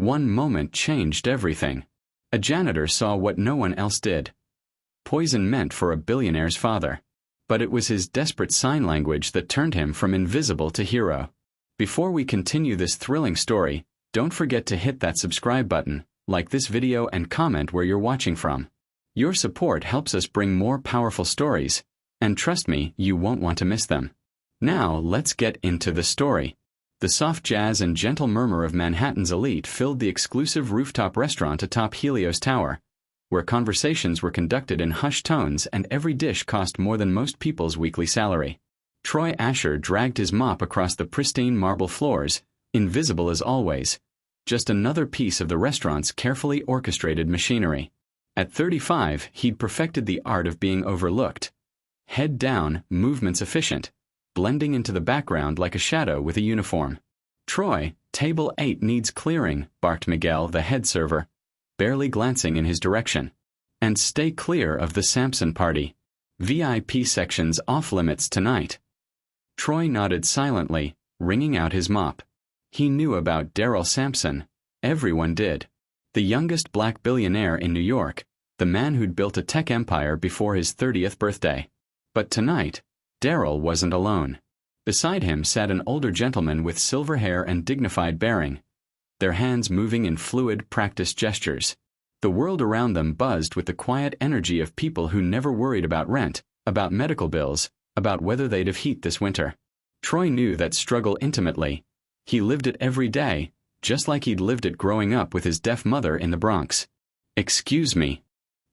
One moment changed everything. A janitor saw what no one else did. Poison meant for a billionaire's father. But it was his desperate sign language that turned him from invisible to hero. Before we continue this thrilling story, don't forget to hit that subscribe button, like this video and comment where you're watching from. Your support helps us bring more powerful stories, and trust me, you won't want to miss them. Now, let's get into the story. The soft jazz and gentle murmur of Manhattan's elite filled the exclusive rooftop restaurant atop Helios Tower, where conversations were conducted in hushed tones and every dish cost more than most people's weekly salary. Troy Asher dragged his mop across the pristine marble floors, invisible as always, just another piece of the restaurant's carefully orchestrated machinery. At 35, he'd perfected the art of being overlooked. Head down, movements efficient, blending into the background like a shadow with a uniform. "Troy, table 8 needs clearing," barked Miguel, the head server, barely glancing in his direction. "And stay clear of the Sampson party. VIP section's off-limits tonight." Troy nodded silently, wringing out his mop. He knew about Darryl Sampson. Everyone did. The youngest black billionaire in New York, the man who'd built a tech empire before his 30th birthday. But tonight, Darryl wasn't alone. Beside him sat an older gentleman with silver hair and dignified bearing, their hands moving in fluid, practiced gestures. The world around them buzzed with the quiet energy of people who never worried about rent, about medical bills, about whether they'd have heat this winter. Troy knew that struggle intimately. He lived it every day, just like he'd lived it growing up with his deaf mother in the Bronx. "Excuse me."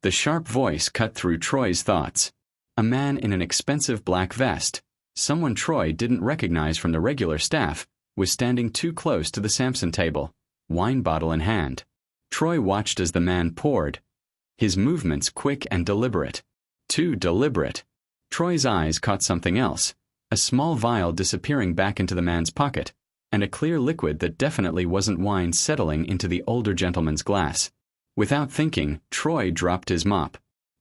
The sharp voice cut through Troy's thoughts. A man in an expensive black vest, someone Troy didn't recognize from the regular staff, was standing too close to the Sampson table, wine bottle in hand. Troy watched as the man poured, his movements quick and deliberate. Too deliberate. Troy's eyes caught something else, a small vial disappearing back into the man's pocket, and a clear liquid that definitely wasn't wine settling into the older gentleman's glass. Without thinking, Troy dropped his mop.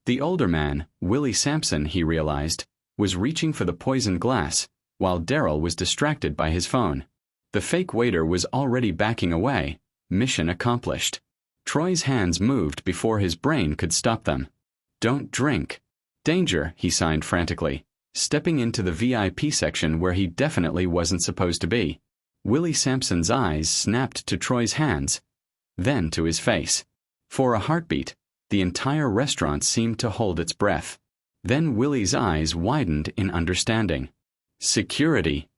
The older man, Willie Sampson, he realized, was reaching for the poisoned glass, while Darryl was distracted by his phone. The fake waiter was already backing away, mission accomplished. Troy's hands moved before his brain could stop them. "Don't drink." "Danger," he signed frantically, stepping into the VIP section where he definitely wasn't supposed to be. Willie Sampson's eyes snapped to Troy's hands, then to his face. For a heartbeat, the entire restaurant seemed to hold its breath. Then Willie's eyes widened in understanding. "Security!"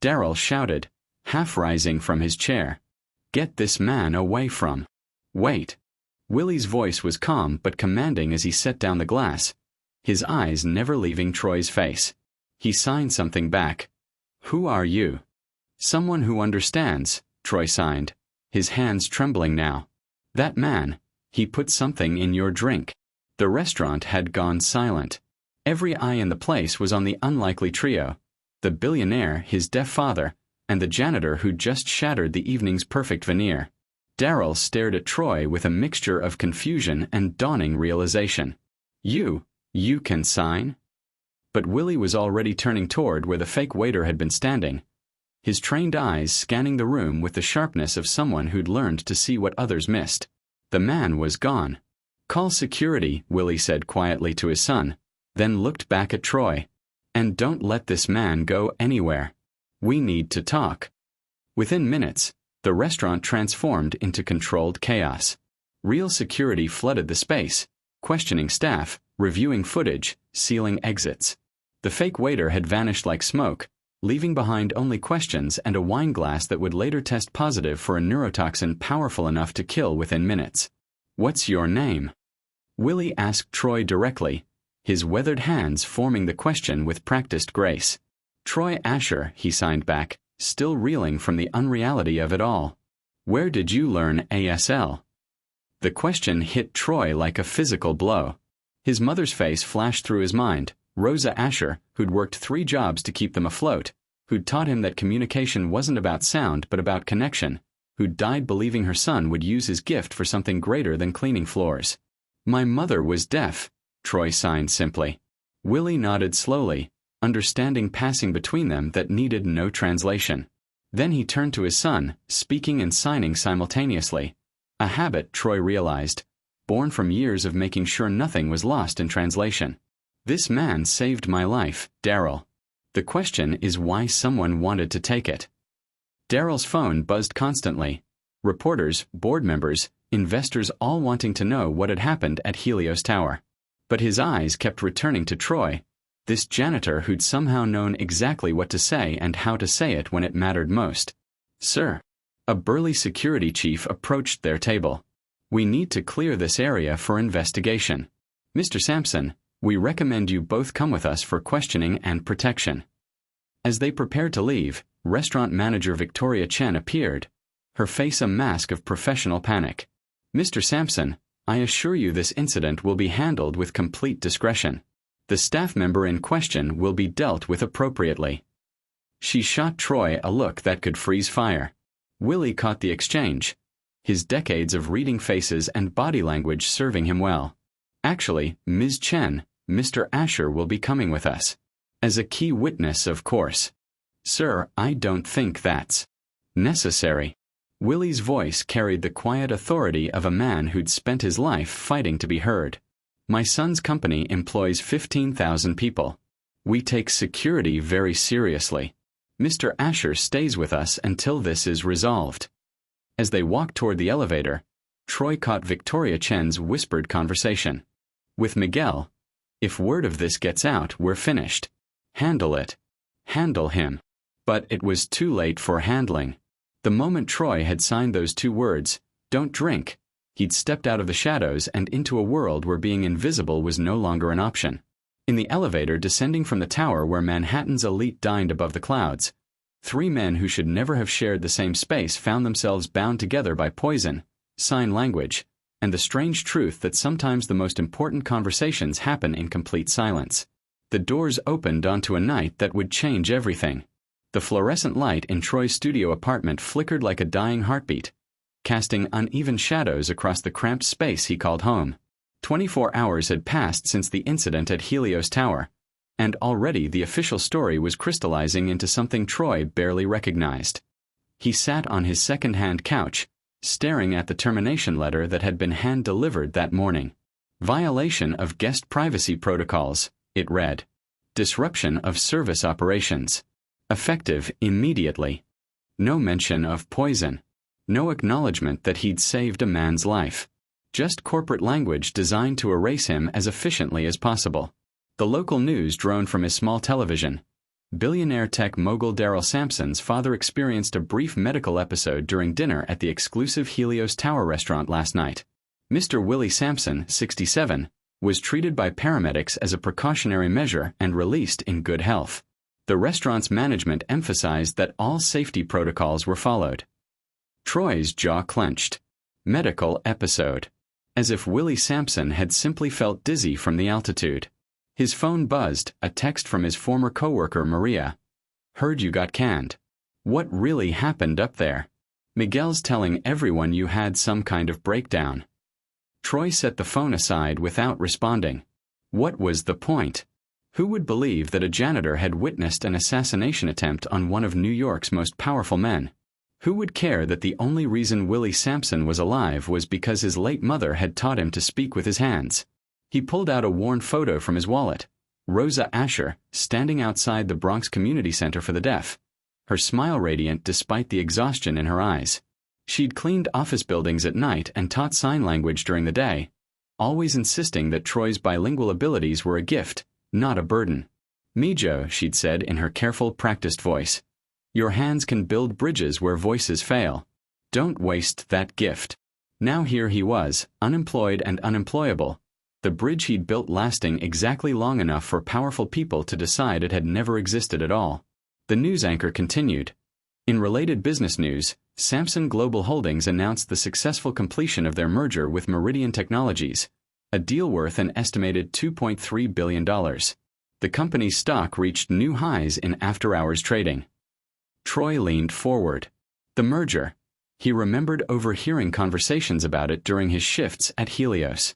Darryl shouted, half rising from his chair. "Get this man away from." "Wait." Willie's voice was calm but commanding as he set down the glass, his eyes never leaving Troy's face. He signed something back. "Who are you?" "Someone who understands," Troy signed, his hands trembling now. "That man, he put something in your drink." The restaurant had gone silent. Every eye in the place was on the unlikely trio, the billionaire, his deaf father, and the janitor who'd just shattered the evening's perfect veneer. Darryl stared at Troy with a mixture of confusion and dawning realization. You can sign?" But Willie was already turning toward where the fake waiter had been standing, his trained eyes scanning the room with the sharpness of someone who'd learned to see what others missed. The man was gone. "Call security," Willie said quietly to his son, then looked back at Troy. "And don't let this man go anywhere. We need to talk." Within minutes, the restaurant transformed into controlled chaos. Real security flooded the space, questioning staff, reviewing footage, sealing exits. The fake waiter had vanished like smoke, leaving behind only questions and a wine glass that would later test positive for a neurotoxin powerful enough to kill within minutes. "What's your name?" Willie asked Troy directly, his weathered hands forming the question with practiced grace. "Troy Asher," he signed back, still reeling from the unreality of it all. "Where did you learn ASL?" The question hit Troy like a physical blow. His mother's face flashed through his mind, Rosa Asher, who'd worked 3 jobs to keep them afloat, who'd taught him that communication wasn't about sound but about connection, who'd died believing her son would use his gift for something greater than cleaning floors. "My mother was deaf," Troy signed simply. Willie nodded slowly, understanding passing between them that needed no translation. Then he turned to his son, speaking and signing simultaneously. A habit, Troy realized, born from years of making sure nothing was lost in translation. This man saved my life, Daryl. The question is why someone wanted to take it. Daryl's phone buzzed constantly. Reporters, board members, investors all wanting to know what had happened at Helios Tower. But his eyes kept returning to Troy, this janitor who'd somehow known exactly what to say and how to say it when it mattered most. Sir. A burly security chief approached their table. We need to clear this area for investigation. Mr. Sampson, we recommend you both come with us for questioning and protection. As they prepared to leave, restaurant manager Victoria Chen appeared, her face a mask of professional panic. Mr. Sampson, I assure you this incident will be handled with complete discretion. The staff member in question will be dealt with appropriately. She shot Troy a look that could freeze fire. Willie caught the exchange, his decades of reading faces and body language serving him well. Actually, Ms. Chen, Mr. Asher will be coming with us. As a key witness, of course. Sir, I don't think that's necessary. Willie's voice carried the quiet authority of a man who'd spent his life fighting to be heard. My son's company employs 15,000 people. We take security very seriously. Mr. Asher stays with us until this is resolved. As they walked toward the elevator, Troy caught Victoria Chen's whispered conversation. With Miguel, if word of this gets out, we're finished. Handle it. Handle him. But it was too late for handling. The moment Troy had signed those two words, don't drink, he'd stepped out of the shadows and into a world where being invisible was no longer an option. In the elevator descending from the tower where Manhattan's elite dined above the clouds, three men who should never have shared the same space found themselves bound together by poison, sign language, and the strange truth that sometimes the most important conversations happen in complete silence. The doors opened onto a night that would change everything. The fluorescent light in Troy's studio apartment flickered like a dying heartbeat, casting uneven shadows across the cramped space he called home. 24 hours had passed since the incident at Helios Tower, and already the official story was crystallizing into something Troy barely recognized. He sat on his second-hand couch, staring at the termination letter that had been hand-delivered that morning. Violation of guest privacy protocols, it read. Disruption of service operations. Effective immediately. No mention of poison. No acknowledgement that he'd saved a man's life. Just corporate language designed to erase him as efficiently as possible. The local news droned from his small television. Billionaire tech mogul Daryl Sampson's father experienced a brief medical episode during dinner at the exclusive Helios Tower restaurant last night. Mr. Willie Sampson, 67, was treated by paramedics as a precautionary measure and released in good health. The restaurant's management emphasized that all safety protocols were followed. Troy's jaw clenched. Medical episode. As if Willie Sampson had simply felt dizzy from the altitude. His phone buzzed, a text from his former coworker Maria. Heard you got canned. What really happened up there? Miguel's telling everyone you had some kind of breakdown. Troy set the phone aside without responding. What was the point? Who would believe that a janitor had witnessed an assassination attempt on one of New York's most powerful men? Who would care that the only reason Willie Sampson was alive was because his late mother had taught him to speak with his hands? He pulled out a worn photo from his wallet. Rosa Asher, standing outside the Bronx Community Center for the Deaf. Her smile radiant despite the exhaustion in her eyes. She'd cleaned office buildings at night and taught sign language during the day, always insisting that Troy's bilingual abilities were a gift, not a burden. Mijo, she'd said in her careful, practiced voice. Your hands can build bridges where voices fail. Don't waste that gift. Now here he was, unemployed and unemployable, the bridge he'd built lasting exactly long enough for powerful people to decide it had never existed at all. The news anchor continued. In related business news, Sampson Global Holdings announced the successful completion of their merger with Meridian Technologies, a deal worth an estimated $2.3 billion. The company's stock reached new highs in after-hours trading. Troy leaned forward. The merger. He remembered overhearing conversations about it during his shifts at Helios.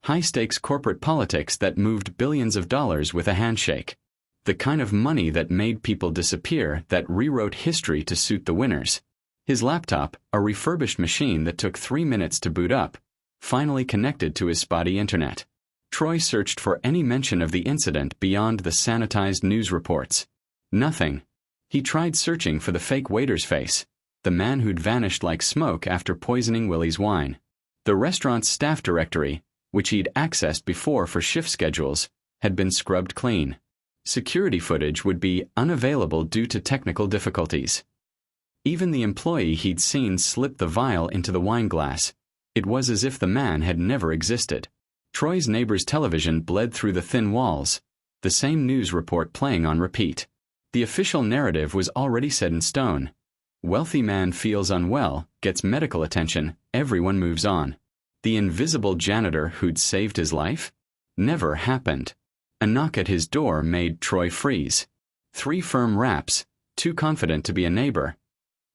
High-stakes corporate politics that moved billions of dollars with a handshake. The kind of money that made people disappear, that rewrote history to suit the winners. His laptop, a refurbished machine that took 3 minutes to boot up, finally connected to his spotty internet. Troy searched for any mention of the incident beyond the sanitized news reports. Nothing. He tried searching for the fake waiter's face, the man who'd vanished like smoke after poisoning Willie's wine. The restaurant's staff directory, which he'd accessed before for shift schedules, had been scrubbed clean. Security footage would be unavailable due to technical difficulties. Even the employee he'd seen slip the vial into the wine glass. It was as if the man had never existed. Troy's neighbor's television bled through the thin walls, the same news report playing on repeat. The official narrative was already set in stone. Wealthy man feels unwell, gets medical attention, everyone moves on. The invisible janitor who'd saved his life? Never happened. A knock at his door made Troy freeze. 3 firm raps, too confident to be a neighbor,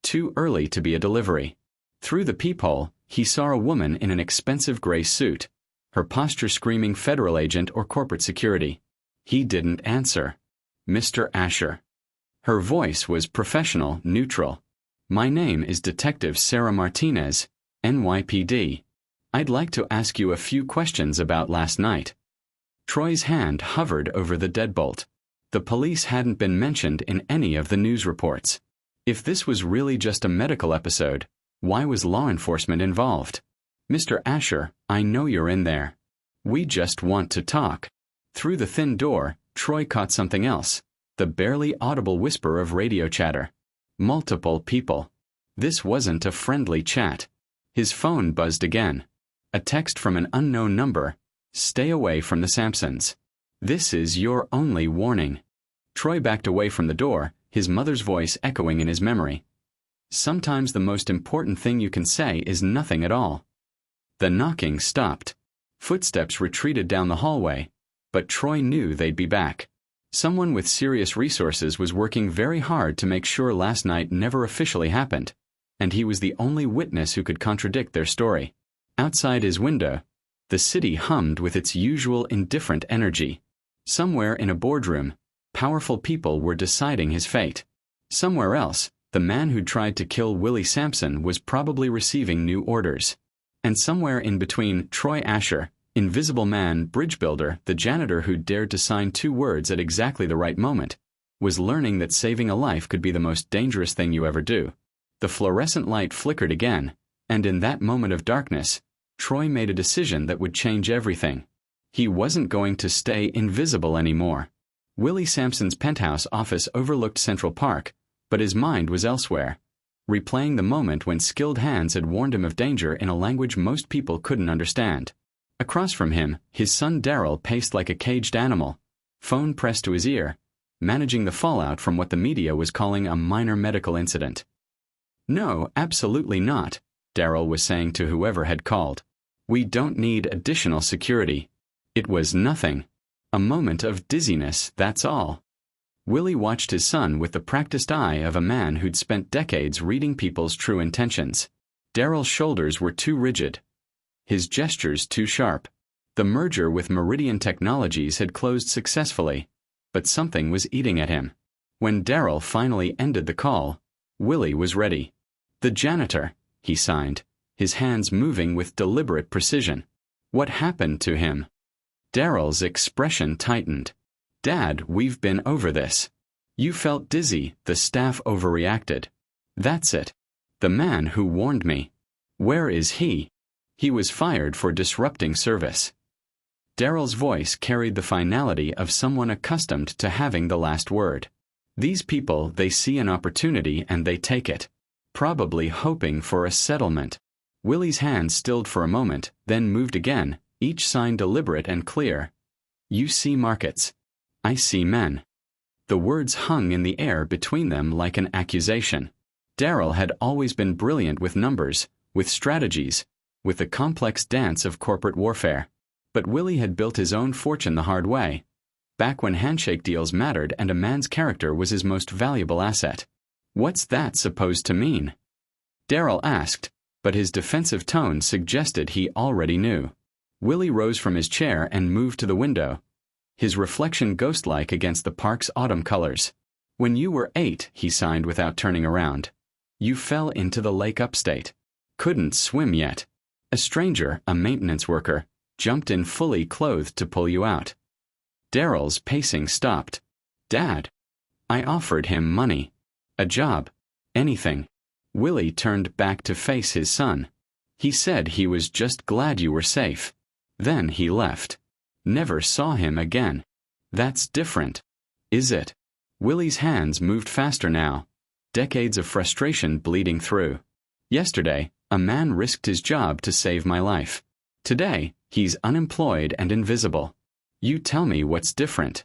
too early to be a delivery. Through the peephole, he saw a woman in an expensive gray suit, her posture screaming federal agent or corporate security. He didn't answer. Mr. Asher. Her voice was professional, neutral. My name is Detective Sarah Martinez, NYPD. I'd like to ask you a few questions about last night. Troy's hand hovered over the deadbolt. The police hadn't been mentioned in any of the news reports. If this was really just a medical episode, why was law enforcement involved? Mr. Asher, I know you're in there. We just want to talk. Through the thin door, Troy caught something else, the barely audible whisper of radio chatter. Multiple people. This wasn't a friendly chat. His phone buzzed again. A text from an unknown number. Stay away from the Sampsons. This is your only warning. Troy backed away from the door, his mother's voice echoing in his memory. Sometimes the most important thing you can say is nothing at all. The knocking stopped. Footsteps retreated down the hallway, but Troy knew they'd be back. Someone with serious resources was working very hard to make sure last night never officially happened, and he was the only witness who could contradict their story. Outside his window, the city hummed with its usual indifferent energy. Somewhere in a boardroom, powerful people were deciding his fate. Somewhere else, the man who'd tried to kill Willie Sampson was probably receiving new orders. And somewhere in between, Troy Asher, invisible man, bridge builder, the janitor who dared to sign 2 words at exactly the right moment, was learning that saving a life could be the most dangerous thing you ever do. The fluorescent light flickered again, and in that moment of darkness, Troy made a decision that would change everything. He wasn't going to stay invisible anymore. Willie Sampson's penthouse office overlooked Central Park, but his mind was elsewhere, replaying the moment when skilled hands had warned him of danger in a language most people couldn't understand. Across from him, his son Daryl paced like a caged animal, phone pressed to his ear, managing the fallout from what the media was calling a minor medical incident. No, absolutely not, Daryl was saying to whoever had called. We don't need additional security. It was nothing. A moment of dizziness, that's all. Willie watched his son with the practiced eye of a man who'd spent decades reading people's true intentions. Daryl's shoulders were too rigid, his gestures too sharp. The merger with Meridian Technologies had closed successfully, but something was eating at him. When Daryl finally ended the call, Willie was ready. The janitor, he signed, his hands moving with deliberate precision. What happened to him? Daryl's expression tightened. Dad, we've been over this. You felt dizzy, the staff overreacted. That's it. The man who warned me. Where is he? He was fired for disrupting service. Daryl's voice carried the finality of someone accustomed to having the last word. These people, they see an opportunity and they take it, probably hoping for a settlement. Willie's hand stilled for a moment, then moved again, each sign deliberate and clear. You see markets. I see men. The words hung in the air between them like an accusation. Daryl had always been brilliant with numbers, with strategies, with the complex dance of corporate warfare. But Willie had built his own fortune the hard way, back when handshake deals mattered and a man's character was his most valuable asset. What's that supposed to mean? Daryl asked, but his defensive tone suggested he already knew. Willie rose from his chair and moved to the window, his reflection ghost-like against the park's autumn colors. When you were 8, he signed without turning around. You fell into the lake upstate. Couldn't swim yet. A stranger, a maintenance worker, jumped in fully clothed to pull you out. Daryl's pacing stopped. Dad. I offered him money. A job. Anything. Willie turned back to face his son. He said he was just glad you were safe. Then he left. Never saw him again. That's different. Is it? Willie's hands moved faster now. Decades of frustration bleeding through. Yesterday, a man risked his job to save my life. Today, he's unemployed and invisible. You tell me what's different.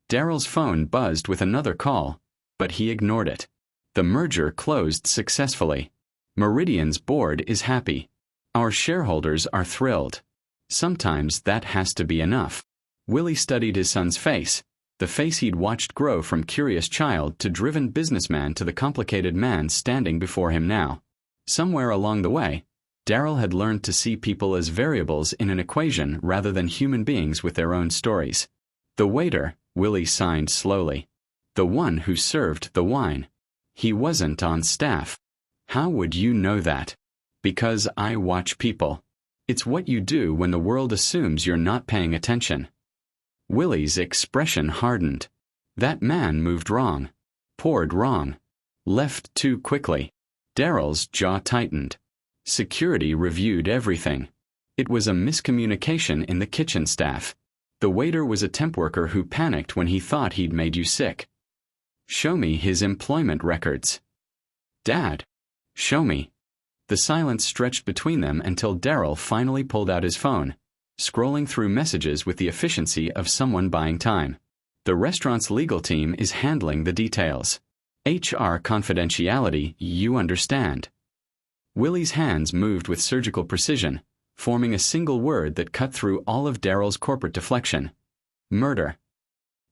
Daryl's phone buzzed with another call, but he ignored it. The merger closed successfully. Meridian's board is happy. Our shareholders are thrilled. Sometimes that has to be enough. Willie studied his son's face, the face he'd watched grow from curious child to driven businessman to the complicated man standing before him now. Somewhere along the way, Daryl had learned to see people as variables in an equation rather than human beings with their own stories. The waiter, Willie signed slowly. The one who served the wine. He wasn't on staff. How would you know that? Because I watch people. It's what you do when the world assumes you're not paying attention. Willie's expression hardened. That man moved wrong. Poured wrong. Left too quickly. Daryl's jaw tightened. Security reviewed everything. It was a miscommunication in the kitchen staff. The waiter was a temp worker who panicked when he thought he'd made you sick. Show me his employment records. Dad. Show me. The silence stretched between them until Daryl finally pulled out his phone, scrolling through messages with the efficiency of someone buying time. The restaurant's legal team is handling the details. HR confidentiality, you understand. Willie's hands moved with surgical precision, forming a single word that cut through all of Daryl's corporate deflection. Murder.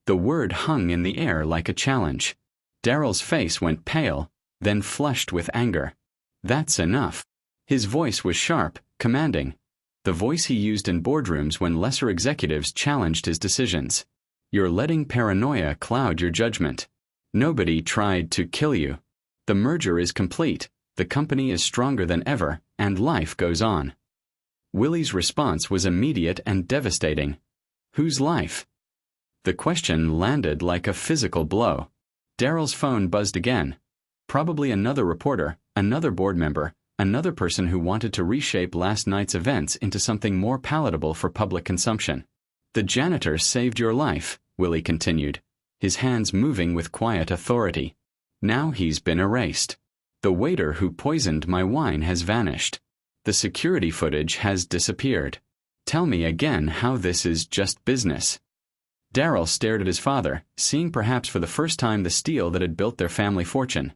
The word hung in the air like a challenge. Daryl's face went pale, then flushed with anger. That's enough. His voice was sharp, commanding. The voice he used in boardrooms when lesser executives challenged his decisions. You're letting paranoia cloud your judgment. Nobody tried to kill you. The merger is complete, the company is stronger than ever, and life goes on. Willie's response was immediate and devastating. Whose life? The question landed like a physical blow. Daryl's phone buzzed again. Probably another reporter, another board member, another person who wanted to reshape last night's events into something more palatable for public consumption. The janitor saved your life, Willie continued, his hands moving with quiet authority. Now he's been erased. The waiter who poisoned my wine has vanished. The security footage has disappeared. Tell me again how this is just business. Daryl stared at his father, seeing perhaps for the first time the steel that had built their family fortune.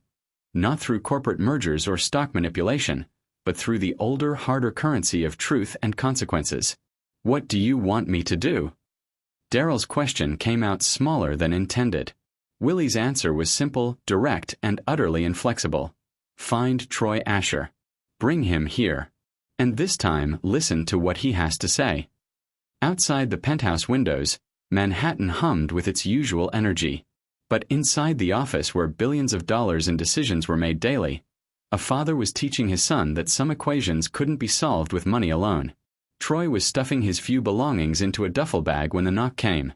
Not through corporate mergers or stock manipulation, but through the older, harder currency of truth and consequences. What do you want me to do? Daryl's question came out smaller than intended. Willie's answer was simple, direct, and utterly inflexible. Find Troy Asher. Bring him here. And this time, listen to what he has to say. Outside the penthouse windows, Manhattan hummed with its usual energy. But inside the office where billions of dollars in decisions were made daily, a father was teaching his son that some equations couldn't be solved with money alone. Troy was stuffing his few belongings into a duffel bag when the knock came.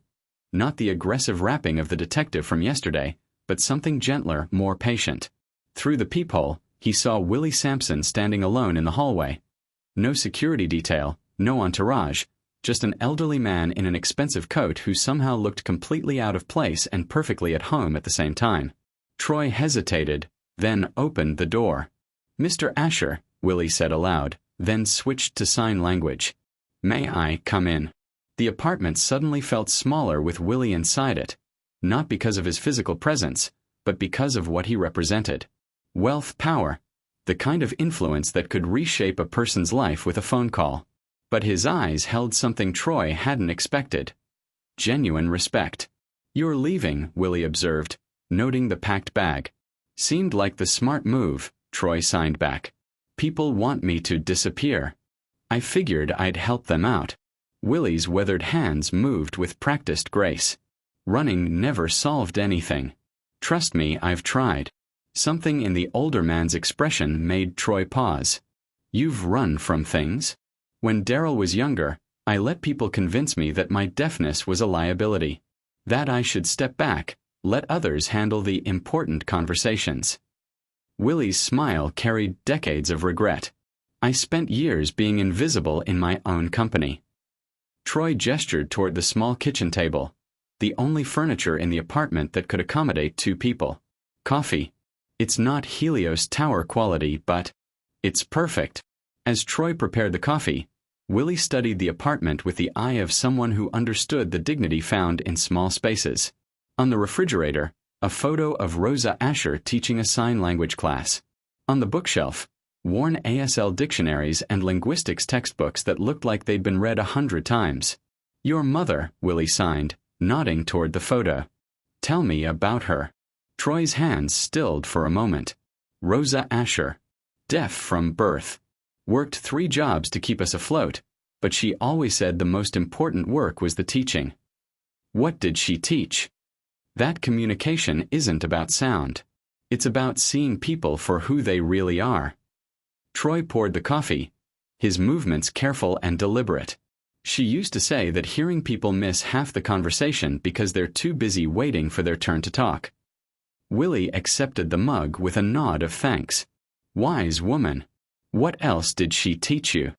Not the aggressive rapping of the detective from yesterday, but something gentler, more patient. Through the peephole, he saw Willie Sampson standing alone in the hallway. No security detail, no entourage, just an elderly man in an expensive coat who somehow looked completely out of place and perfectly at home at the same time. Troy hesitated, then opened the door. Mr. Asher, Willie said aloud, then switched to sign language. May I come in? The apartment suddenly felt smaller with Willie inside it, not because of his physical presence, but because of what he represented. Wealth, power, the kind of influence that could reshape a person's life with a phone call. But his eyes held something Troy hadn't expected. Genuine respect. You're leaving, Willie observed, noting the packed bag. Seemed like the smart move, Troy signed back. People want me to disappear. I figured I'd help them out. Willie's weathered hands moved with practiced grace. Running never solved anything. Trust me, I've tried. Something in the older man's expression made Troy pause. You've run from things? When Daryl was younger, I let people convince me that my deafness was a liability. That I should step back, let others handle the important conversations. Willie's smile carried decades of regret. I spent years being invisible in my own company. Troy gestured toward the small kitchen table, the only furniture in the apartment that could accommodate 2 people. Coffee. It's not Helios Tower quality, but it's perfect. As Troy prepared the coffee, Willie studied the apartment with the eye of someone who understood the dignity found in small spaces. On the refrigerator, a photo of Rosa Asher teaching a sign language class. On the bookshelf, worn ASL dictionaries and linguistics textbooks that looked like they'd been read 100 times. Your mother, Willie signed, nodding toward the photo. Tell me about her. Troy's hands stilled for a moment. Rosa Asher. Deaf from birth. Worked 3 jobs to keep us afloat, but she always said the most important work was the teaching. What did she teach? That communication isn't about sound. It's about seeing people for who they really are. Troy poured the coffee, his movements careful and deliberate. She used to say that hearing people miss half the conversation because they're too busy waiting for their turn to talk. Willie accepted the mug with a nod of thanks. Wise woman. What else did she teach you?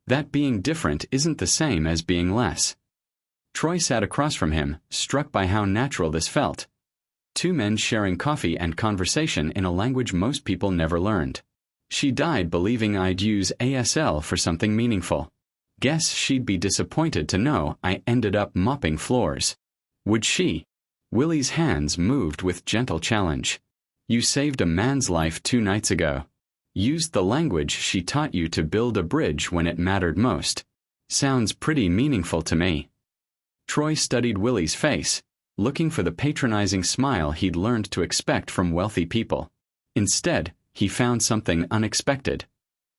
That being different isn't the same as being less. Troy sat across from him, struck by how natural this felt. 2 men sharing coffee and conversation in a language most people never learned. She died believing I'd use ASL for something meaningful. Guess she'd be disappointed to know I ended up mopping floors. Would she? Willie's hands moved with gentle challenge. You saved a man's life 2 nights ago. Used the language she taught you to build a bridge when it mattered most. Sounds pretty meaningful to me. Troy studied Willie's face, looking for the patronizing smile he'd learned to expect from wealthy people. Instead, he found something unexpected.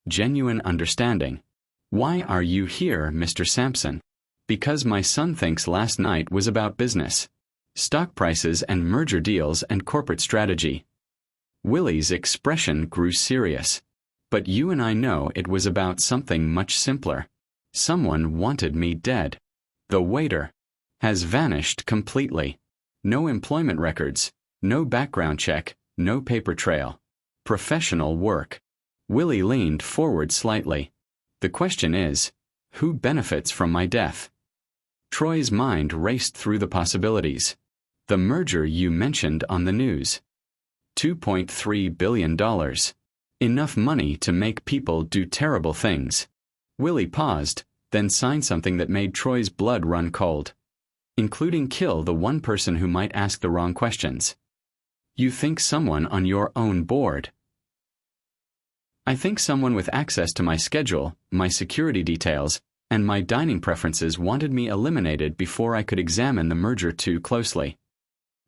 Genuine understanding. Why are you here, Mr. Sampson? Because my son thinks last night was about business. Stock prices and merger deals and corporate strategy. Willie's expression grew serious. But you and I know it was about something much simpler. Someone wanted me dead. The waiter has vanished completely. No employment records, no background check, no paper trail. Professional work. Willie leaned forward slightly. The question is, who benefits from my death? Troy's mind raced through the possibilities. The merger you mentioned on the news. $2.3 billion. Enough money to make people do terrible things. Willie paused, then signed something that made Troy's blood run cold. Including kill the one person who might ask the wrong questions. You think someone on your own board? I think someone with access to my schedule, my security details, and my dining preferences wanted me eliminated before I could examine the merger too closely.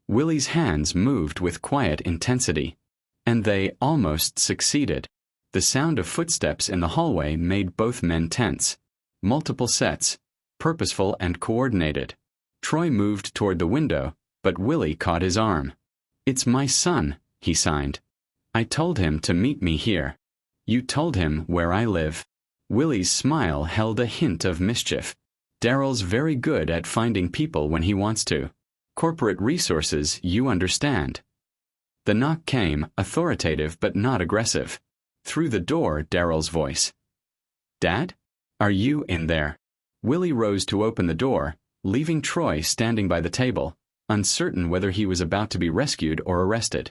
Willie's hands moved with quiet intensity. And they almost succeeded. The sound of footsteps in the hallway made both men tense. Multiple sets, purposeful and coordinated. Troy moved toward the window, but Willie caught his arm. It's my son, he signed. I told him to meet me here. You told him where I live. Willie's smile held a hint of mischief. Daryl's very good at finding people when he wants to. Corporate resources, you understand. The knock came, authoritative but not aggressive. Through the door, Daryl's voice. Dad? Are you in there? Willie rose to open the door, leaving Troy standing by the table, uncertain whether he was about to be rescued or arrested.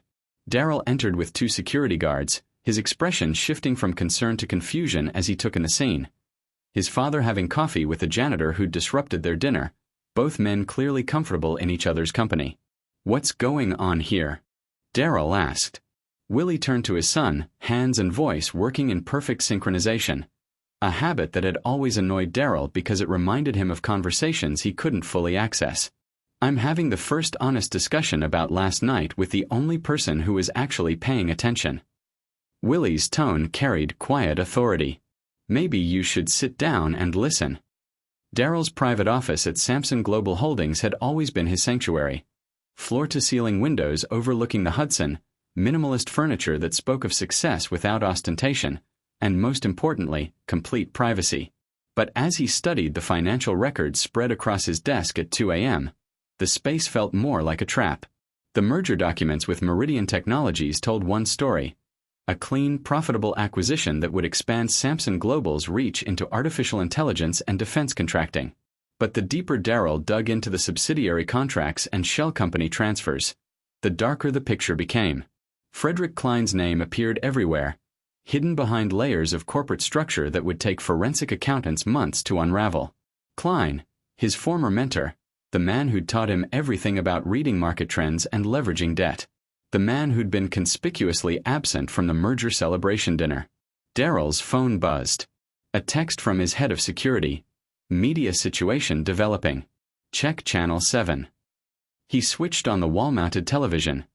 Daryl entered with 2 security guards, his expression shifting from concern to confusion as he took in the scene. His father having coffee with the janitor who'd disrupted their dinner, both men clearly comfortable in each other's company. What's going on here? Daryl asked. Willie turned to his son, hands and voice working in perfect synchronization. A habit that had always annoyed Daryl because it reminded him of conversations he couldn't fully access. I'm having the first honest discussion about last night with the only person who is actually paying attention. Willie's tone carried quiet authority. Maybe you should sit down and listen. Darrell's private office at Samson Global Holdings had always been his sanctuary. Floor-to-ceiling windows overlooking the Hudson, minimalist furniture that spoke of success without ostentation, and most importantly, complete privacy. But as he studied the financial records spread across his desk at 2 a.m., the space felt more like a trap. The merger documents with Meridian Technologies told one story: a clean, profitable acquisition that would expand Samson Global's reach into artificial intelligence and defense contracting. But the deeper Darrell dug into the subsidiary contracts and shell company transfers, the darker the picture became. Frederick Klein's name appeared everywhere, hidden behind layers of corporate structure that would take forensic accountants months to unravel. Klein, his former mentor, the man who'd taught him everything about reading market trends and leveraging debt. The man who'd been conspicuously absent from the merger celebration dinner. Darrell's phone buzzed. A text from his head of security. Media situation developing. Check Channel 7. He switched on the wall-mounted television,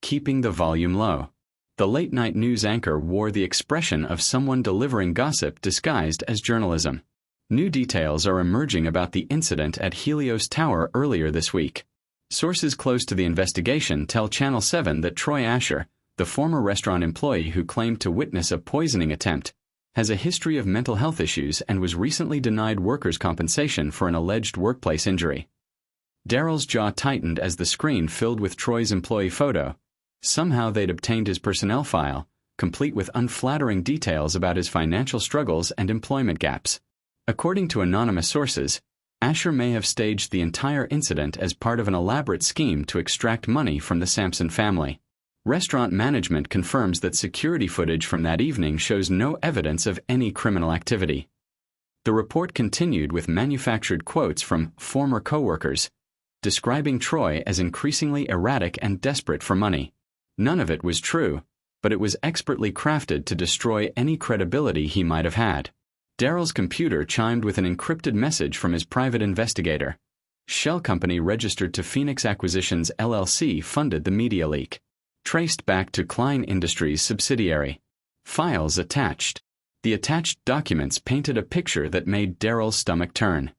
keeping the volume low. The late-night news anchor wore the expression of someone delivering gossip disguised as journalism. New details are emerging about the incident at Helios Tower earlier this week. Sources close to the investigation tell Channel 7 that Troy Asher, the former restaurant employee who claimed to witness a poisoning attempt, has a history of mental health issues and was recently denied workers' compensation for an alleged workplace injury. Darrell's jaw tightened as the screen filled with Troy's employee photo. Somehow they'd obtained his personnel file, complete with unflattering details about his financial struggles and employment gaps. According to anonymous sources, Asher may have staged the entire incident as part of an elaborate scheme to extract money from the Samson family. Restaurant management confirms that security footage from that evening shows no evidence of any criminal activity. The report continued with manufactured quotes from former co-workers, describing Troy as increasingly erratic and desperate for money. None of it was true, but it was expertly crafted to destroy any credibility he might have had. Darrell's computer chimed with an encrypted message from his private investigator. Shell company registered to Phoenix Acquisitions LLC funded the media leak. Traced back to Klein Industries subsidiary. Files attached. The attached documents painted a picture that made Darrell's stomach turn.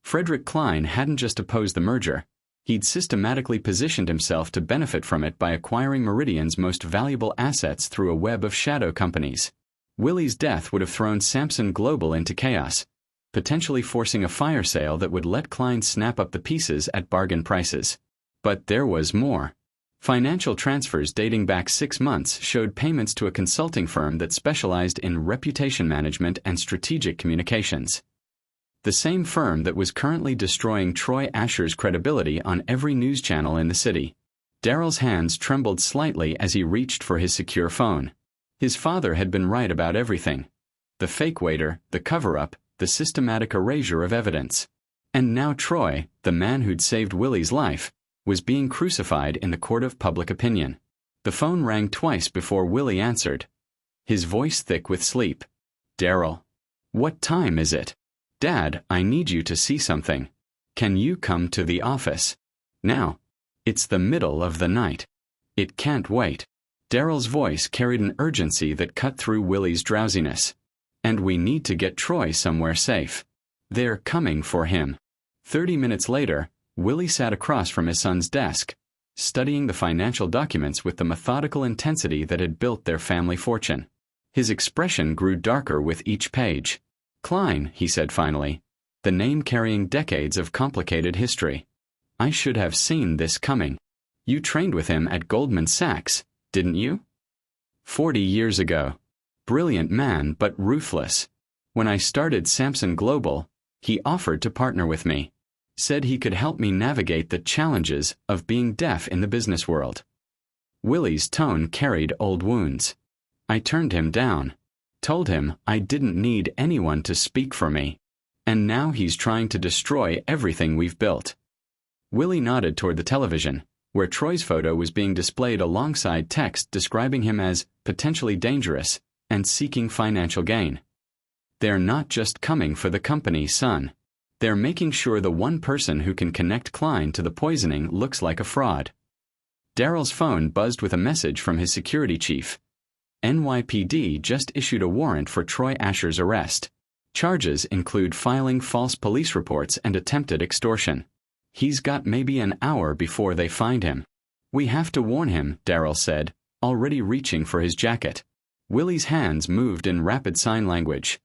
Frederick Klein hadn't just opposed the merger. He'd systematically positioned himself to benefit from it by acquiring Meridian's most valuable assets through a web of shadow companies. Willie's death would have thrown Samson Global into chaos, potentially forcing a fire sale that would let Klein snap up the pieces at bargain prices. But there was more. Financial transfers dating back 6 months showed payments to a consulting firm that specialized in reputation management and strategic communications. The same firm that was currently destroying Troy Asher's credibility on every news channel in the city. Darrell's hands trembled slightly as he reached for his secure phone. His father had been right about everything. The fake waiter, the cover-up, the systematic erasure of evidence. And now Troy, the man who'd saved Willie's life, was being crucified in the court of public opinion. The phone rang twice before Willie answered, his voice thick with sleep. "Darrell, what time is it?" "Dad, I need you to see something. Can you come to the office? Now. It's the middle of the night. It can't wait." Darrell's voice carried an urgency that cut through Willie's drowsiness. "And we need to get Troy somewhere safe. They're coming for him." 30 minutes later, Willie sat across from his son's desk, studying the financial documents with the methodical intensity that had built their family fortune. His expression grew darker with each page. "Klein," he said finally, the name carrying decades of complicated history. "I should have seen this coming. You trained with him at Goldman Sachs, didn't you? 40 years ago. Brilliant man, but ruthless. When I started Samson Global, he offered to partner with me. Said he could help me navigate the challenges of being deaf in the business world." Willie's tone carried old wounds. "I turned him down. Told him I didn't need anyone to speak for me. And now he's trying to destroy everything we've built." Willie nodded toward the television, where Troy's photo was being displayed alongside text describing him as potentially dangerous and seeking financial gain. "They're not just coming for the company, son. They're making sure the one person who can connect Klein to the poisoning looks like a fraud." Darrell's phone buzzed with a message from his security chief. "NYPD just issued a warrant for Troy Asher's arrest. Charges include filing false police reports and attempted extortion. He's got maybe an hour before they find him. We have to warn him, Daryl said, already reaching for his jacket. Willie's hands moved in rapid sign language.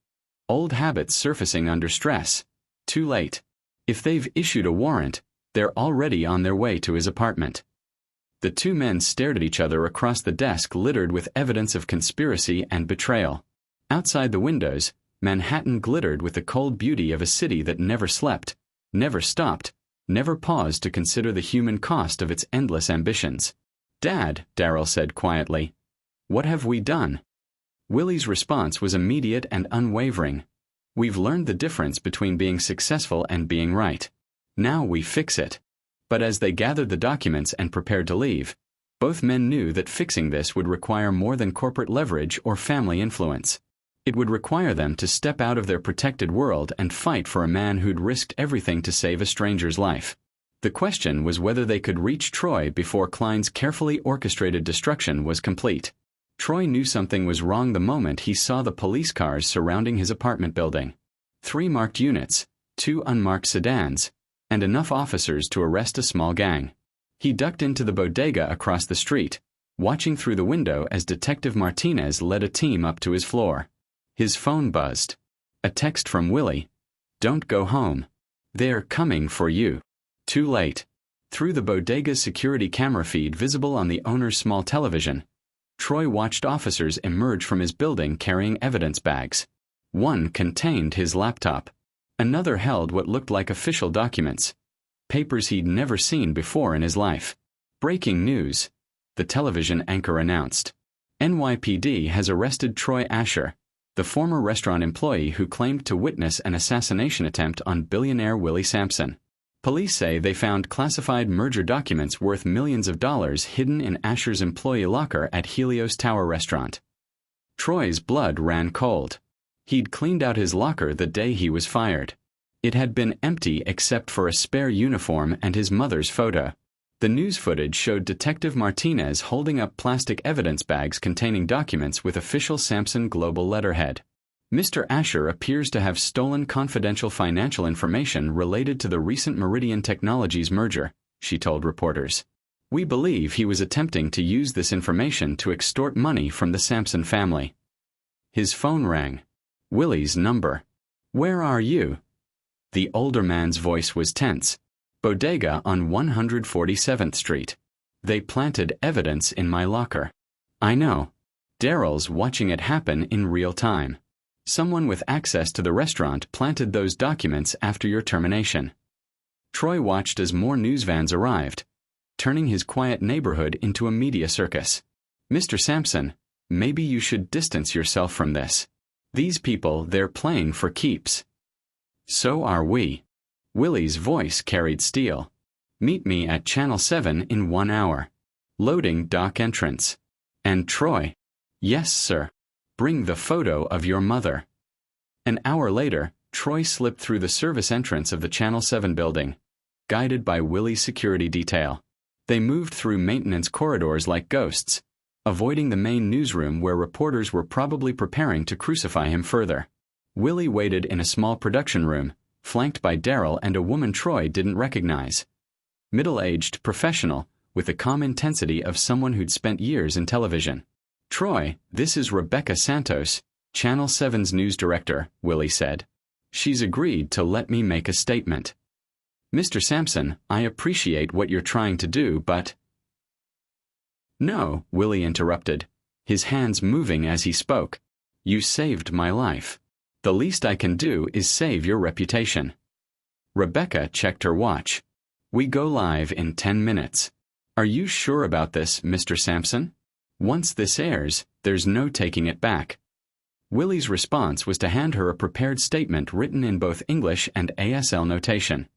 Old habits surfacing under stress. Too late. If they've issued a warrant, they're already on their way to his apartment. The two men stared at each other across the desk littered with evidence of conspiracy and betrayal. Outside the windows, Manhattan glittered with the cold beauty of a city that never slept, never stopped, never paused to consider the human cost of its endless ambitions. "Dad," Daryl said quietly, "what have we done?" Willie's response was immediate and unwavering. "We've learned the difference between being successful and being right. Now we fix it." But as they gathered the documents and prepared to leave, both men knew that fixing this would require more than corporate leverage or family influence. It would require them to step out of their protected world and fight for a man who'd risked everything to save a stranger's life. The question was whether they could reach Troy before Klein's carefully orchestrated destruction was complete. Troy knew something was wrong the moment he saw the police cars surrounding his apartment building. 3 marked units, 2 unmarked sedans, and enough officers to arrest a small gang. He ducked into the bodega across the street, watching through the window as Detective Martinez led a team up to his floor. His phone buzzed. A text from Willie. "Don't go home. They're coming for you." Too late. Through the bodega's security camera feed visible on the owner's small television, Troy watched officers emerge from his building carrying evidence bags. One contained his laptop. Another held what looked like official documents, papers he'd never seen before in his life. "Breaking news," the television anchor announced. "NYPD has arrested Troy Asher, the former restaurant employee who claimed to witness an assassination attempt on billionaire Willie Sampson. Police say they found classified merger documents worth millions of dollars hidden in Asher's employee locker at Helios Tower restaurant." Troy's blood ran cold. He'd cleaned out his locker the day he was fired. It had been empty except for a spare uniform and his mother's photo. The news footage showed Detective Martinez holding up plastic evidence bags containing documents with official Sampson Global letterhead. "Mr. Asher appears to have stolen confidential financial information related to the recent Meridian Technologies merger," she told reporters. "We believe he was attempting to use this information to extort money from the Sampson family." His phone rang. Willie's number. "Where are you?" The older man's voice was tense. "Bodega on 147th Street. They planted evidence in my locker." "I know. Daryl's watching it happen in real time. Someone with access to the restaurant planted those documents after your termination." Troy watched as more news vans arrived, turning his quiet neighborhood into a media circus. "Mr. Sampson, maybe you should distance yourself from this. These people, they're playing for keeps." "So are we." Willie's voice carried steel. "Meet me at Channel 7 in 1 hour. Loading dock entrance." "And Troy." "Yes, sir. Bring the photo of your mother." An hour later, Troy slipped through the service entrance of the Channel 7 building, guided by Willie's security detail. They moved through maintenance corridors like ghosts, avoiding the main newsroom where reporters were probably preparing to crucify him further. Willie waited in a small production room, flanked by Daryl and a woman Troy didn't recognize. Middle-aged, professional, with the calm intensity of someone who'd spent years in television. "Troy, this is Rebecca Santos, Channel 7's news director," Willie said. "She's agreed to let me make a statement." "Mr. Sampson, I appreciate what you're trying to do, but—" "No," Willie interrupted, his hands moving as he spoke. "You saved my life. The least I can do is save your reputation." Rebecca checked her watch. "We go live in 10 minutes. Are you sure about this, Mr. Sampson? Once this airs, there's no taking it back." Willie's response was to hand her a prepared statement written in both English and ASL notation.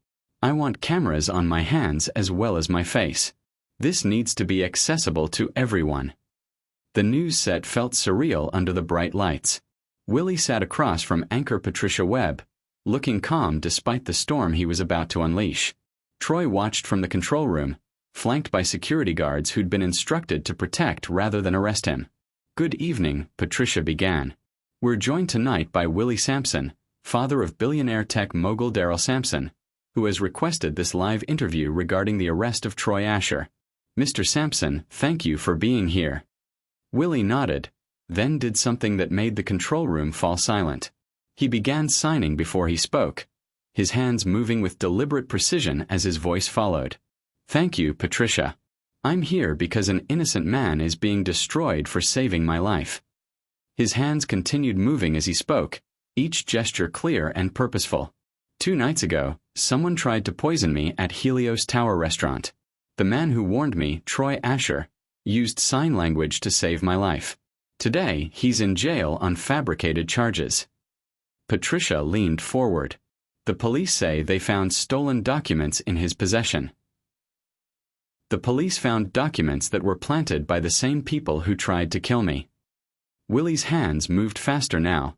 "I want cameras on my hands as well as my face. This needs to be accessible to everyone." The news set felt surreal under the bright lights. Willie sat across from anchor Patricia Webb, looking calm despite the storm he was about to unleash. Troy watched from the control room, flanked by security guards who'd been instructed to protect rather than arrest him. "Good evening," Patricia began. "We're joined tonight by Willie Sampson, father of billionaire tech mogul Daryl Sampson, who has requested this live interview regarding the arrest of Troy Asher. Mr. Sampson, thank you for being here. Willie nodded, then did something that made the control room fall silent. He began signing before he spoke, his hands moving with deliberate precision as his voice followed. Thank you, Patricia. I'm here because an innocent man is being destroyed for saving my life. His hands continued moving as he spoke, each gesture clear and purposeful. 2 nights ago, someone tried to poison me at Helios Tower Restaurant. The man who warned me, Troy Asher, used sign language to save my life. Today, he's in jail on fabricated charges. Patricia leaned forward. The police say they found stolen documents in his possession. The police found documents that were planted by the same people who tried to kill me. Willie's hands moved faster now,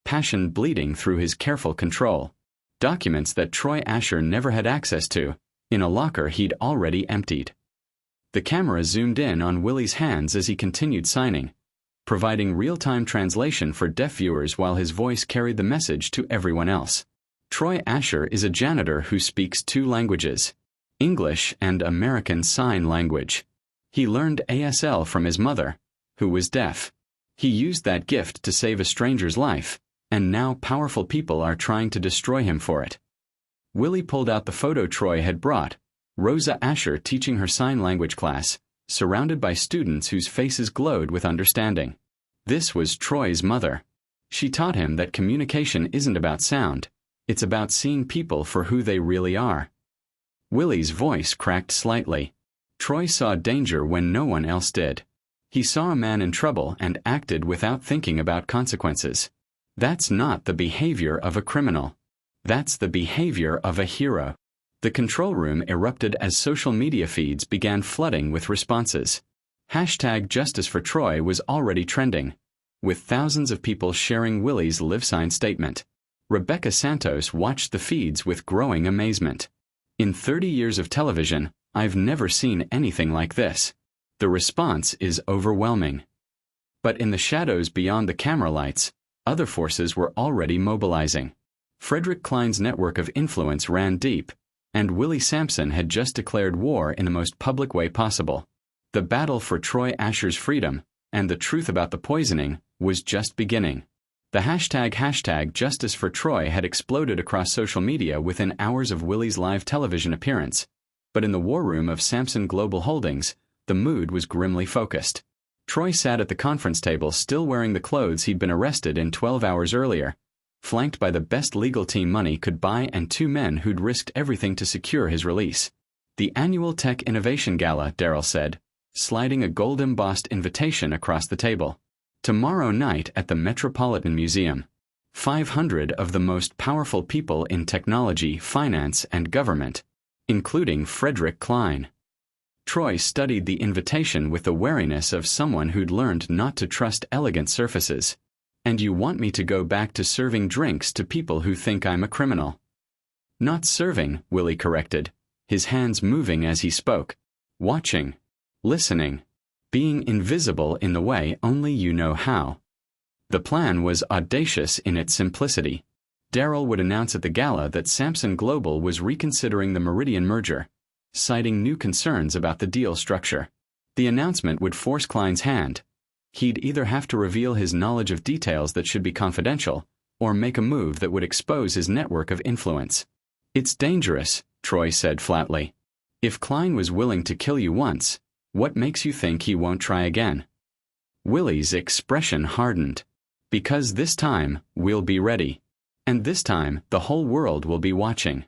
passion bleeding through his careful control. Documents that Troy Asher never had access to, in a locker he'd already emptied. The camera zoomed in on Willie's hands as he continued signing, providing real-time translation for deaf viewers while his voice carried the message to everyone else. Troy Asher is a janitor who speaks 2 languages, English and American Sign Language. He learned ASL from his mother, who was deaf. He used that gift to save a stranger's life, and now powerful people are trying to destroy him for it. Willie pulled out the photo Troy had brought, Rosa Asher teaching her sign language class, surrounded by students whose faces glowed with understanding. This was Troy's mother. She taught him that communication isn't about sound, it's about seeing people for who they really are. Willie's voice cracked slightly. Troy saw danger when no one else did. He saw a man in trouble and acted without thinking about consequences. That's not the behavior of a criminal. That's the behavior of a hero. The control room erupted as social media feeds began flooding with responses. #JusticeForTroy was already trending, with thousands of people sharing Willie's live-sign statement. Rebecca Santos watched the feeds with growing amazement. In 30 years of television, I've never seen anything like this. The response is overwhelming. But in the shadows beyond the camera lights, other forces were already mobilizing. Frederick Klein's network of influence ran deep, and Willie Sampson had just declared war in the most public way possible. The battle for Troy Asher's freedom, and the truth about the poisoning, was just beginning. The #JusticeForTroy had exploded across social media within hours of Willie's live television appearance, but in the war room of Sampson Global Holdings, the mood was grimly focused. Troy sat at the conference table still wearing the clothes he'd been arrested in 12 hours earlier, flanked by the best legal team money could buy and 2 men who'd risked everything to secure his release. The annual Tech Innovation Gala, Daryl said, sliding a gold-embossed invitation across the table. Tomorrow night at the Metropolitan Museum. 500 of the most powerful people in technology, finance, and government, including Frederick Klein. Troy studied the invitation with the wariness of someone who'd learned not to trust elegant surfaces. And you want me to go back to serving drinks to people who think I'm a criminal? Not serving, Willie corrected, his hands moving as he spoke. Watching. Listening. Being invisible in the way only you know how. The plan was audacious in its simplicity. Daryl would announce at the gala that Sampson Global was reconsidering the Meridian merger, citing new concerns about the deal structure. The announcement would force Klein's hand. He'd either have to reveal his knowledge of details that should be confidential, or make a move that would expose his network of influence. It's dangerous, Troy said flatly. If Klein was willing to kill you once, what makes you think he won't try again? Willie's expression hardened. Because this time, we'll be ready. And this time, the whole world will be watching.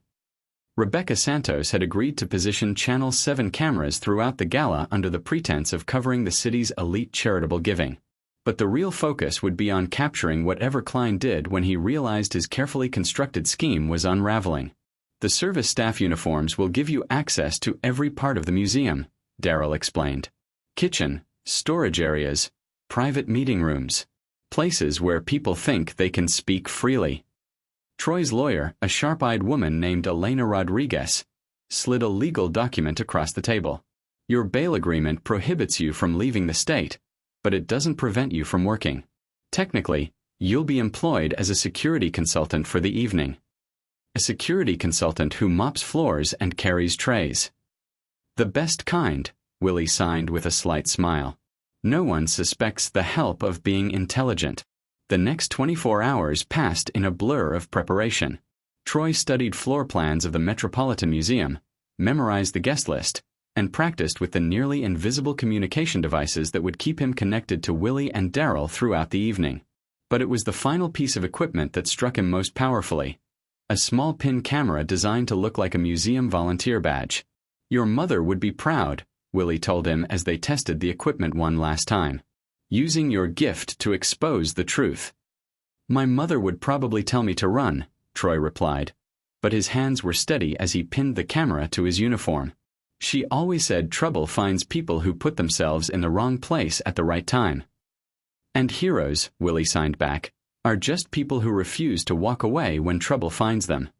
Rebecca Santos had agreed to position Channel 7 cameras throughout the gala under the pretense of covering the city's elite charitable giving. But the real focus would be on capturing whatever Klein did when he realized his carefully constructed scheme was unraveling. The service staff uniforms will give you access to every part of the museum, Daryl explained. Kitchen, storage areas, private meeting rooms, places where people think they can speak freely. Troy's lawyer, a sharp-eyed woman named Elena Rodriguez, slid a legal document across the table. Your bail agreement prohibits you from leaving the state, but it doesn't prevent you from working. Technically, You'll be employed as a security consultant for the evening. A security consultant who mops floors and carries trays. The best kind, Willie signed with a slight smile. No one suspects the help of being intelligent. The next 24 hours passed in a blur of preparation. Troy studied floor plans of the Metropolitan Museum, memorized the guest list, and practiced with the nearly invisible communication devices that would keep him connected to Willie and Daryl throughout the evening. But it was the final piece of equipment that struck him most powerfully. A small pin camera designed to look like a museum volunteer badge. Your mother would be proud, Willie told him as they tested the equipment one last time. Using your gift to expose the truth. My mother would probably tell me to run, Troy replied, but his hands were steady as he pinned the camera to his uniform. She always said trouble finds people who put themselves in the wrong place at the right time. And heroes, Willie signed back, are just people who refuse to walk away when trouble finds them.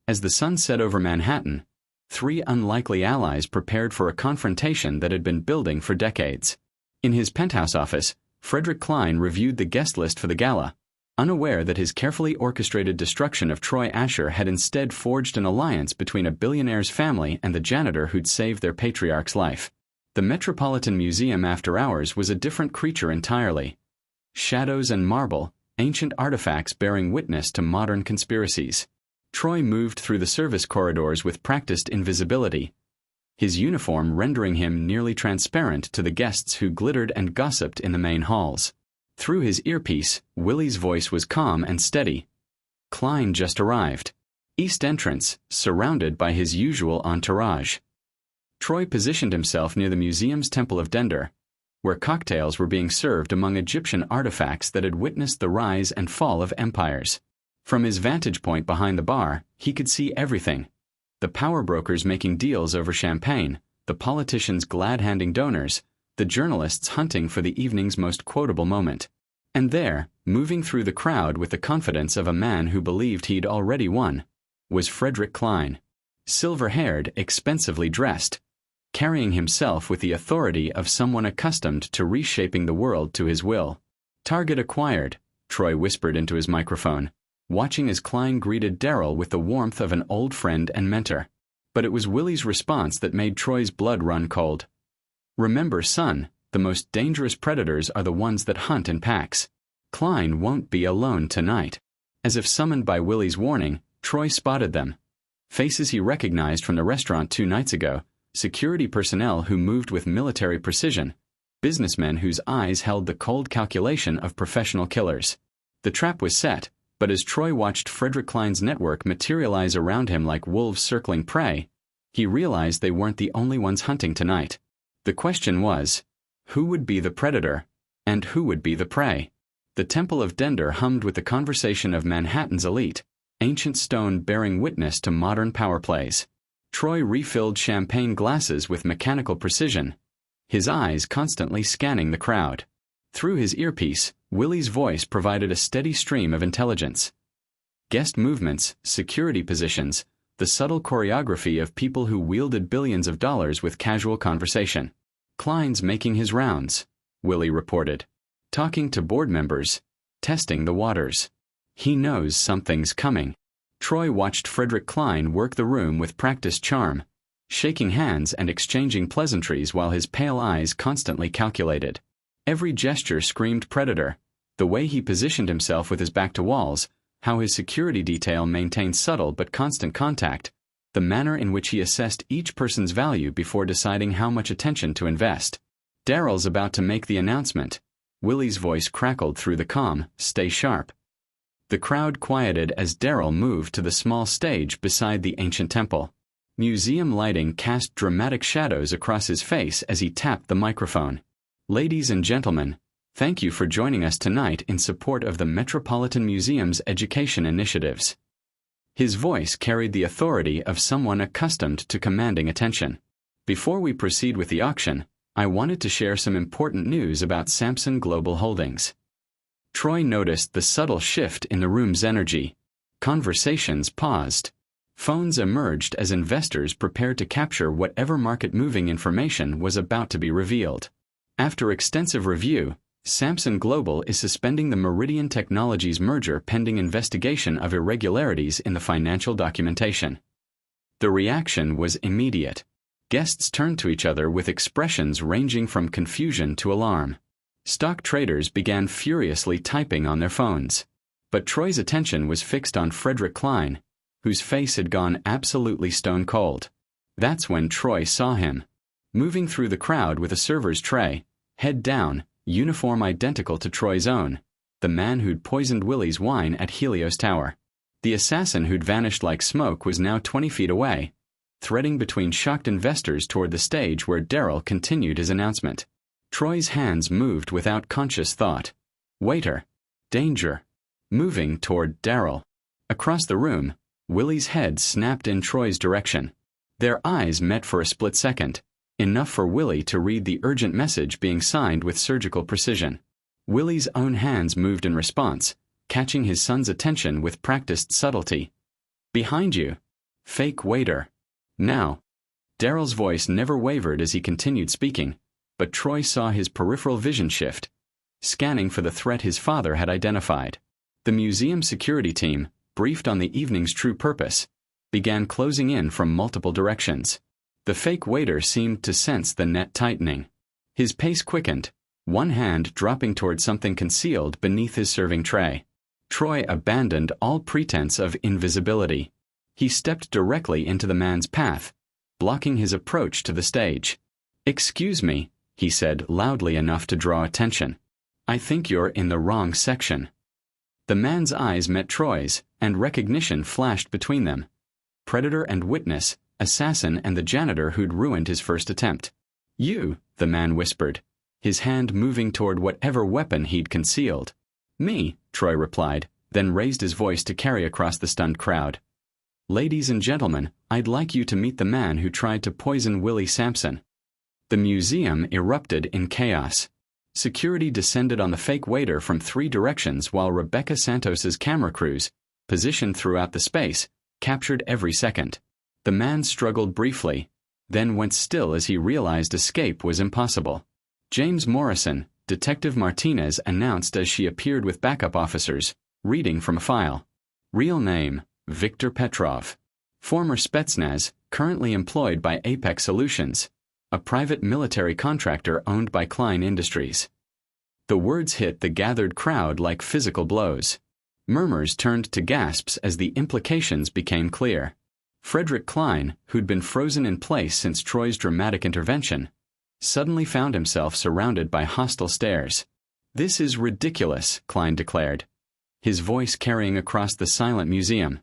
As the sun set over Manhattan, 3 unlikely allies prepared for a confrontation that had been building for decades. In his penthouse office, Frederick Klein reviewed the guest list for the gala, unaware that his carefully orchestrated destruction of Troy Asher had instead forged an alliance between a billionaire's family and the janitor who'd saved their patriarch's life. The Metropolitan Museum after hours was a different creature entirely. Shadows and marble, ancient artifacts bearing witness to modern conspiracies. Troy moved through the service corridors with practiced invisibility, his uniform rendering him nearly transparent to the guests who glittered and gossiped in the main halls. Through his earpiece, Willie's voice was calm and steady. Klein just arrived. East entrance, surrounded by his usual entourage. Troy positioned himself near the museum's Temple of Dender, where cocktails were being served among Egyptian artifacts that had witnessed the rise and fall of empires. From his vantage point behind the bar, he could see everything. The power brokers making deals over champagne, the politicians glad-handing donors, the journalists hunting for the evening's most quotable moment. And there, moving through the crowd with the confidence of a man who believed he'd already won, was Frederick Klein. Silver-haired, expensively dressed, carrying himself with the authority of someone accustomed to reshaping the world to his will. Target acquired, Troy whispered into his microphone, watching as Klein greeted Daryl with the warmth of an old friend and mentor. But it was Willie's response that made Troy's blood run cold. Remember, son, the most dangerous predators are the ones that hunt in packs. Klein won't be alone tonight. As if summoned by Willie's warning, Troy spotted them. Faces he recognized from the restaurant 2 nights ago, security personnel who moved with military precision, businessmen whose eyes held the cold calculation of professional killers. The trap was set, but as Troy watched Frederick Klein's network materialize around him like wolves circling prey, he realized they weren't the only ones hunting tonight. The question was, who would be the predator, and who would be the prey? The Temple of Dender hummed with the conversation of Manhattan's elite, ancient stone bearing witness to modern power plays. Troy refilled champagne glasses with mechanical precision, his eyes constantly scanning the crowd. Through his earpiece, Willie's voice provided a steady stream of intelligence. Guest movements, security positions, the subtle choreography of people who wielded billions of dollars with casual conversation. Klein's making his rounds, Willie reported. Talking to board members, testing the waters. He knows something's coming. Troy watched Frederick Klein work the room with practiced charm, shaking hands and exchanging pleasantries while his pale eyes constantly calculated. Every gesture screamed predator. The way he positioned himself with his back to walls, how his security detail maintained subtle but constant contact, the manner in which he assessed each person's value before deciding how much attention to invest. Daryl's about to make the announcement. Willie's voice crackled through the calm, "Stay sharp." The crowd quieted as Daryl moved to the small stage beside the ancient temple. Museum lighting cast dramatic shadows across his face as he tapped the microphone. Ladies and gentlemen, thank you for joining us tonight in support of the Metropolitan Museum's education initiatives. His voice carried the authority of someone accustomed to commanding attention. Before we proceed with the auction, I wanted to share some important news about Samson Global Holdings. Troy noticed the subtle shift in the room's energy. Conversations paused. Phones emerged as investors prepared to capture whatever market-moving information was about to be revealed. After extensive review, Samson Global is suspending the Meridian Technologies merger pending investigation of irregularities in the financial documentation. The reaction was immediate. Guests turned to each other with expressions ranging from confusion to alarm. Stock traders began furiously typing on their phones. But Troy's attention was fixed on Frederick Klein, whose face had gone absolutely stone cold. That's when Troy saw him, moving through the crowd with a server's tray, head down, uniform identical to Troy's own, the man who'd poisoned Willie's wine at Helios Tower. The assassin who'd vanished like smoke was now 20 feet away, threading between shocked investors toward the stage where Darryl continued his announcement. Troy's hands moved without conscious thought. Waiter. Danger. Moving toward Darryl. Across the room, Willie's head snapped in Troy's direction. Their eyes met for a split second, enough for Willie to read the urgent message being signed with surgical precision. Willie's own hands moved in response, catching his son's attention with practiced subtlety. Behind you. Fake waiter. Now. Darryl's voice never wavered as he continued speaking, but Troy saw his peripheral vision shift, scanning for the threat his father had identified. The museum security team, briefed on the evening's true purpose, began closing in from multiple directions. The fake waiter seemed to sense the net tightening. His pace quickened, one hand dropping toward something concealed beneath his serving tray. Troy abandoned all pretense of invisibility. He stepped directly into the man's path, blocking his approach to the stage. "Excuse me," he said loudly enough to draw attention. "I think you're in the wrong section." The man's eyes met Troy's, and recognition flashed between them. Predator and witness, assassin and the janitor who'd ruined his first attempt. "You," the man whispered, his hand moving toward whatever weapon he'd concealed. "Me," Troy replied, then raised his voice to carry across the stunned crowd. "Ladies and gentlemen, I'd like you to meet the man who tried to poison Willie Sampson." The museum erupted in chaos. Security descended on the fake waiter from 3 directions while Rebecca Santos's camera crews, positioned throughout the space, captured every second. The man struggled briefly, then went still as he realized escape was impossible. James Morrison, Detective Martinez announced as she appeared with backup officers, reading from a file. Real name, Viktor Petrov. Former Spetsnaz, currently employed by Apex Solutions, a private military contractor owned by Klein Industries. The words hit the gathered crowd like physical blows. Murmurs turned to gasps as the implications became clear. Frederick Klein, who'd been frozen in place since Troy's dramatic intervention, suddenly found himself surrounded by hostile stares. "This is ridiculous," Klein declared, his voice carrying across the silent museum.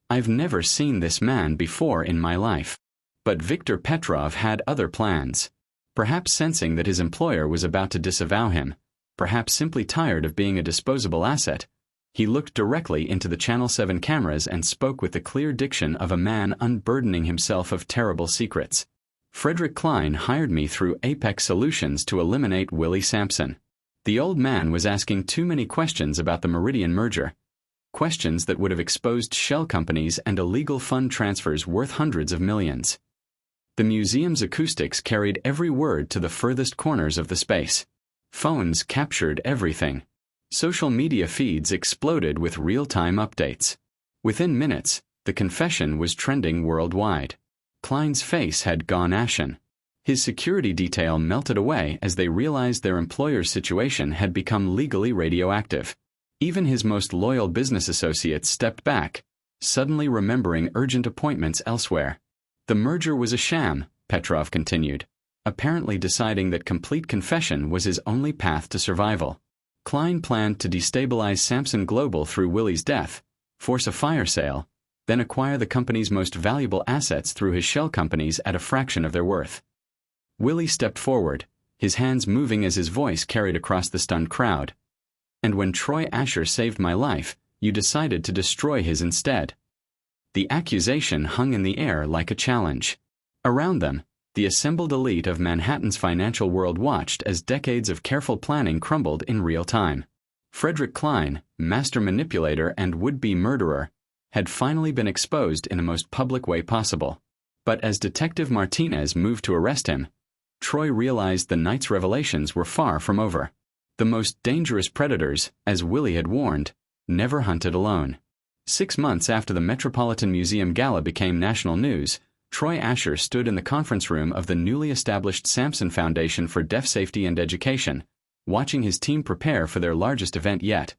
"I've never seen this man before in my life." But Viktor Petrov had other plans. Perhaps sensing that his employer was about to disavow him, perhaps simply tired of being a disposable asset, he looked directly into the Channel 7 cameras and spoke with the clear diction of a man unburdening himself of terrible secrets. "Frederick Klein hired me through Apex Solutions to eliminate Willie Sampson." The old man was asking too many questions about the Meridian merger, questions that would have exposed shell companies and illegal fund transfers worth hundreds of millions. The museum's acoustics carried every word to the furthest corners of the space. Phones captured everything. Social media feeds exploded with real-time updates. Within minutes, the confession was trending worldwide. Klein's face had gone ashen. His security detail melted away as they realized their employer's situation had become legally radioactive. Even his most loyal business associates stepped back, suddenly remembering urgent appointments elsewhere. The merger was a sham, Petrov continued, apparently deciding that complete confession was his only path to survival. Klein planned to destabilize Samson Global through Willie's death, force a fire sale, then acquire the company's most valuable assets through his shell companies at a fraction of their worth. Willie stepped forward, his hands moving as his voice carried across the stunned crowd. "And when Troy Asher saved my life, you decided to destroy his instead." The accusation hung in the air like a challenge. Around them, the assembled elite of Manhattan's financial world watched as decades of careful planning crumbled in real time. Frederick Klein, master manipulator and would-be murderer, had finally been exposed in the most public way possible. But as Detective Martinez moved to arrest him, Troy realized the night's revelations were far from over. The most dangerous predators, as Willie had warned, never hunted alone. 6 months after the Metropolitan Museum Gala became national news, Troy Asher stood in the conference room of the newly established Sampson Foundation for Deaf Safety and Education, watching his team prepare for their largest event yet,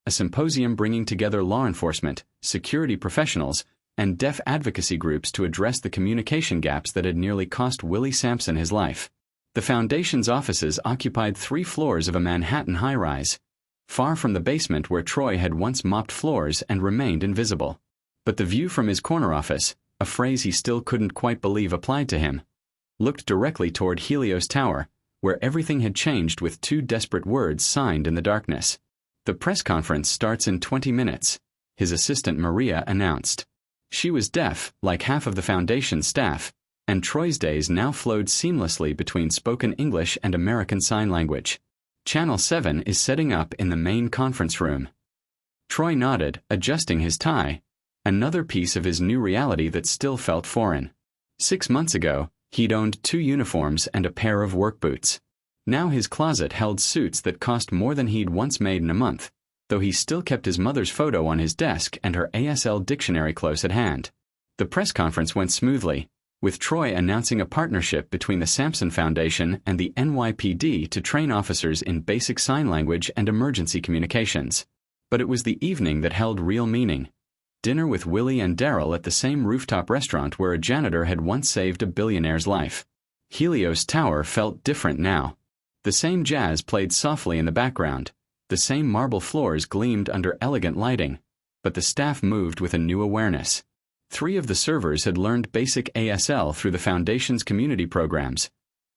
a symposium bringing together law enforcement, security professionals, and deaf advocacy groups to address the communication gaps that had nearly cost Willie Sampson his life. The foundation's offices occupied 3 floors of a Manhattan high-rise, far from the basement where Troy had once mopped floors and remained invisible. But the view from his corner office, a phrase he still couldn't quite believe applied to him, looked directly toward Helios Tower, where everything had changed with 2 desperate words signed in the darkness. "The press conference starts in 20 minutes, his assistant Maria announced. She was deaf, like half of the foundation's staff, and Troy's days now flowed seamlessly between spoken English and American Sign Language. Channel 7 is setting up in the main conference room. Troy nodded, adjusting his tie, another piece of his new reality that still felt foreign. 6 months ago, he'd owned 2 uniforms and a pair of work boots. Now his closet held suits that cost more than he'd once made in a month, though he still kept his mother's photo on his desk and her ASL dictionary close at hand. The press conference went smoothly, with Troy announcing a partnership between the Sampson Foundation and the NYPD to train officers in basic sign language and emergency communications. But it was the evening that held real meaning. Dinner with Willie and Daryl at the same rooftop restaurant where a janitor had once saved a billionaire's life. Helios Tower felt different now. The same jazz played softly in the background, the same marble floors gleamed under elegant lighting, but the staff moved with a new awareness. 3 of the servers had learned basic ASL through the Foundation's community programs,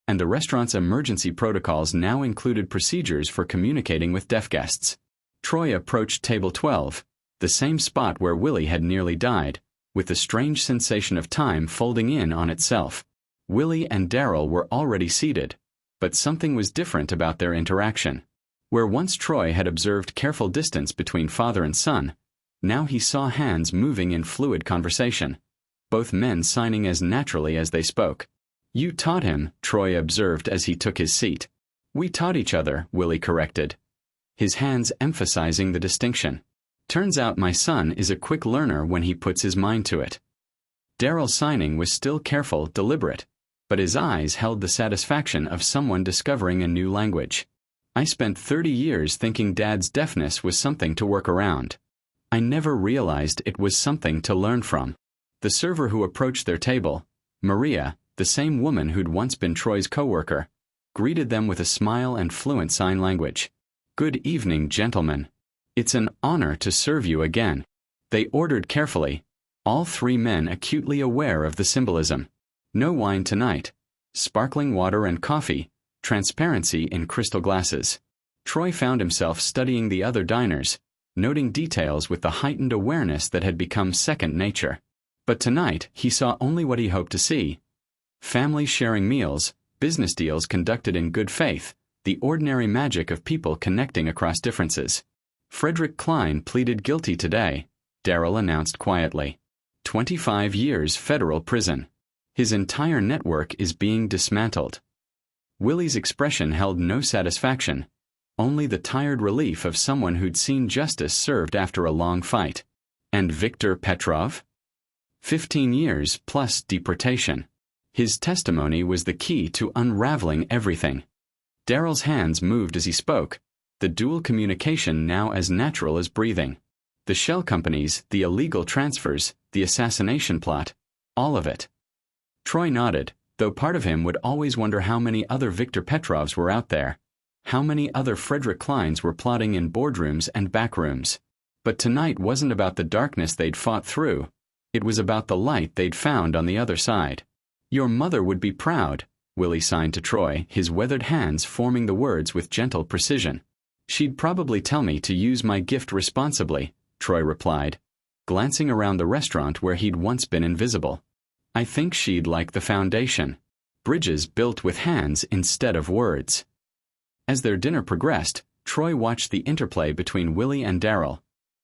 and the restaurant's emergency protocols now included procedures for communicating with deaf guests. Troy approached table 12, the same spot where Willie had nearly died, with the strange sensation of time folding in on itself. Willie and Daryl were already seated, but something was different about their interaction. Where once Troy had observed careful distance between father and son, now he saw hands moving in fluid conversation, both men signing as naturally as they spoke. "You taught him," Troy observed as he took his seat. "We taught each other," Willie corrected, his hands emphasizing the distinction. "Turns out my son is a quick learner when he puts his mind to it." Daryl's signing was still careful, deliberate, but his eyes held the satisfaction of someone discovering a new language. "I spent 30 years thinking Dad's deafness was something to work around. I never realized it was something to learn from." The server who approached their table, Maria, the same woman who'd once been Troy's coworker, greeted them with a smile and fluent sign language. "Good evening, gentlemen. It's an honor to serve you again." They ordered carefully, all 3 men acutely aware of the symbolism. No wine tonight. Sparkling water and coffee, transparency in crystal glasses. Troy found himself studying the other diners, noting details with the heightened awareness that had become second nature. But tonight, he saw only what he hoped to see. Families sharing meals, business deals conducted in good faith, the ordinary magic of people connecting across differences. "Frederick Klein pleaded guilty today," Daryl announced quietly. 25 years federal prison. His entire network is being dismantled. Willie's expression held no satisfaction, only the tired relief of someone who'd seen justice served after a long fight. "And Viktor Petrov?" 15 years plus deportation. His testimony was the key to unraveling everything. Daryl's hands moved as he spoke, the dual communication now as natural as breathing. The shell companies, the illegal transfers, the assassination plot, all of it. Troy nodded, though part of him would always wonder how many other Viktor Petrovs were out there, how many other Frederick Kleins were plotting in boardrooms and backrooms. But tonight wasn't about the darkness they'd fought through, it was about the light they'd found on the other side. "Your mother would be proud," Willie signed to Troy, his weathered hands forming the words with gentle precision. "She'd probably tell me to use my gift responsibly," Troy replied, glancing around the restaurant where he'd once been invisible. "I think she'd like the foundation. Bridges built with hands instead of words." As their dinner progressed, Troy watched the interplay between Willie and Daryl,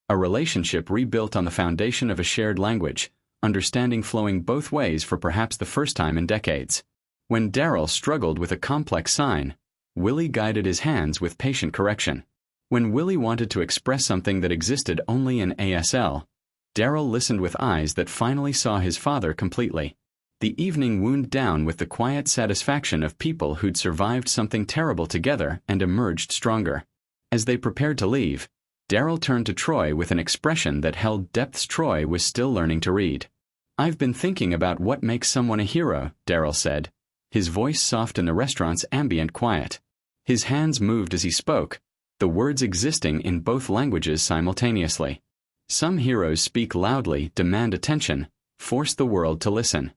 a relationship rebuilt on the foundation of a shared language, understanding flowing both ways for perhaps the first time in decades. When Daryl struggled with a complex sign, Willie guided his hands with patient correction. When Willie wanted to express something that existed only in ASL, Daryl listened with eyes that finally saw his father completely. The evening wound down with the quiet satisfaction of people who'd survived something terrible together and emerged stronger. As they prepared to leave, Daryl turned to Troy with an expression that held depths Troy was still learning to read. "I've been thinking about what makes someone a hero," Daryl said, his voice soft in the restaurant's ambient quiet. His hands moved as he spoke, the words existing in both languages simultaneously. "Some heroes speak loudly, demand attention, force the world to listen."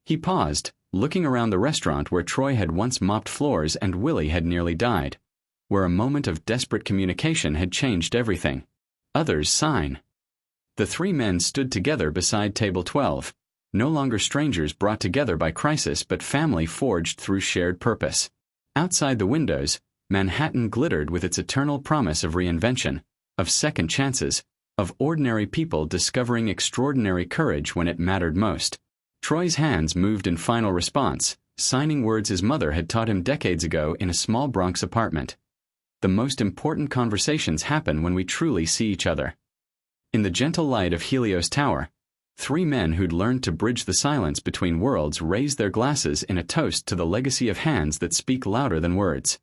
He paused, looking around the restaurant where Troy had once mopped floors and Willie had nearly died, where a moment of desperate communication had changed everything. Others sign. The three men stood together beside table 12, no longer strangers brought together by crisis but family forged through shared purpose. Outside the windows, Manhattan glittered with its eternal promise of reinvention, of second chances, of ordinary people discovering extraordinary courage when it mattered most. Troy's hands moved in final response, signing words his mother had taught him decades ago in a small Bronx apartment. The most important conversations happen when we truly see each other. In the gentle light of Helios Tower, three men who'd learned to bridge the silence between worlds raised their glasses in a toast to the legacy of hands that speak louder than words.